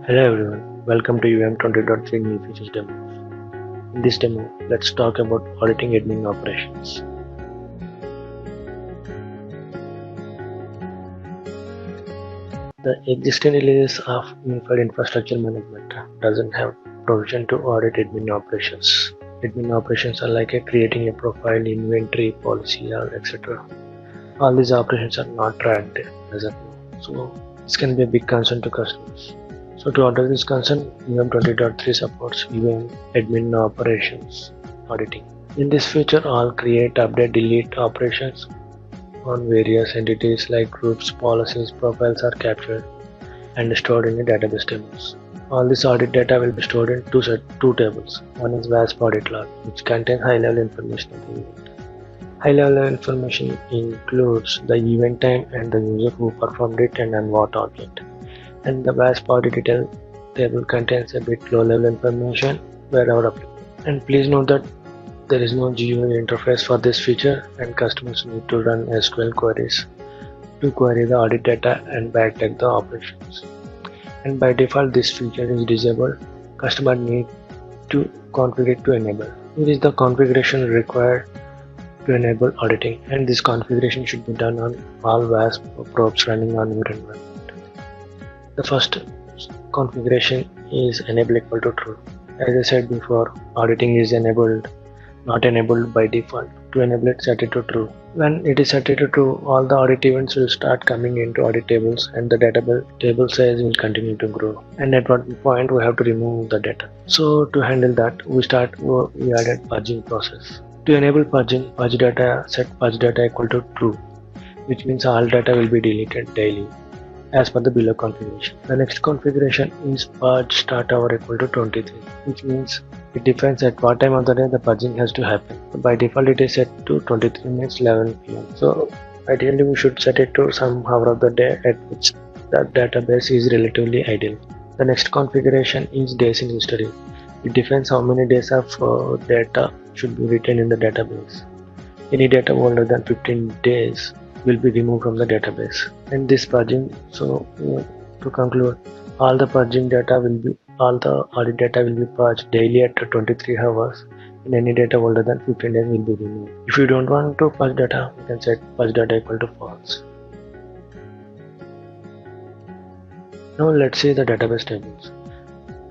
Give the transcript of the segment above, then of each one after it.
Hello everyone, welcome to UM 20.3 New Features demo. In this demo, let's talk about auditing admin operations. The existing release of Unified Infrastructure Management doesn't have provision to audit admin operations. Admin operations are like creating a profile, inventory, policy, or etc. All these operations are not tracked as of now, so this can be a big concern to customers. So to address this concern, UM 20.3 supports UM admin operations auditing. In this feature, all create, update, delete operations on various entities like groups, policies, profiles are captured and stored in the database tables. All this audit data will be stored in two tables. One is WASP audit log, which contains high-level information of the event. High-level information includes the event time and the user who performed it and on what object. And the WASP audit detail table contains a bit low-level information wherever applicable. And please note that there is no GUI interface for this feature, and customers need to run SQL queries to query the audit data and backtag the operations. And by default, this feature is disabled. Customer need to configure it to enable. Here is the configuration required to enable auditing, and this configuration should be done on all WASP probes running on your environment. The first configuration is enable equal to true. As I said before, auditing is not enabled by default. To enable it, set it to true. When it is set to true, all the audit events will start coming into audit tables and the table size will continue to grow. And at one point we have to remove the data. So to handle that, we added purging process. To enable purging, purge data, set purge data equal to true, which means all data will be deleted daily as per the below configuration. The next configuration is purge start hour equal to 23, which means it defines at what time of the day the purging has to happen. So by default it is set to 23 minutes 11 pm. So ideally we should set it to some hour of the day at which the database is relatively idle. The next configuration is days in history. It defines how many days of data should be written in the database. Any data older than 15 days will be removed from the database. And this purging, to conclude, all the audit data will be purged daily at 23 hours, and any data older than 15 days will be removed. If you don't want to purge data, you can set purge data equal to false. Now let's see the database tables.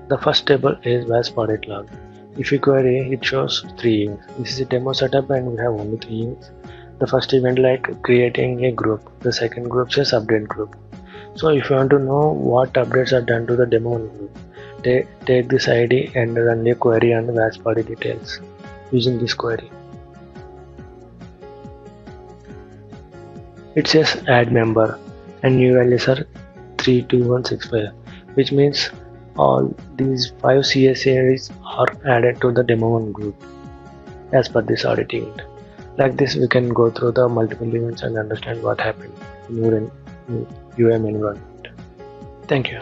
The first table is WASP audit log. If you query, it shows 3 events. This is a demo setup and we have only 3 events. The first event like creating a group. The second group says update group. So if you want to know what updates are done to the demo group, take this ID and run a query on the WASP audit details using this query. It says add member and new values are 32165, which means all these 5 CSAs are added to the demo 1 group as per this audit event. Like this, we can go through the multiple events and understand what happened in your UM environment. Thank you.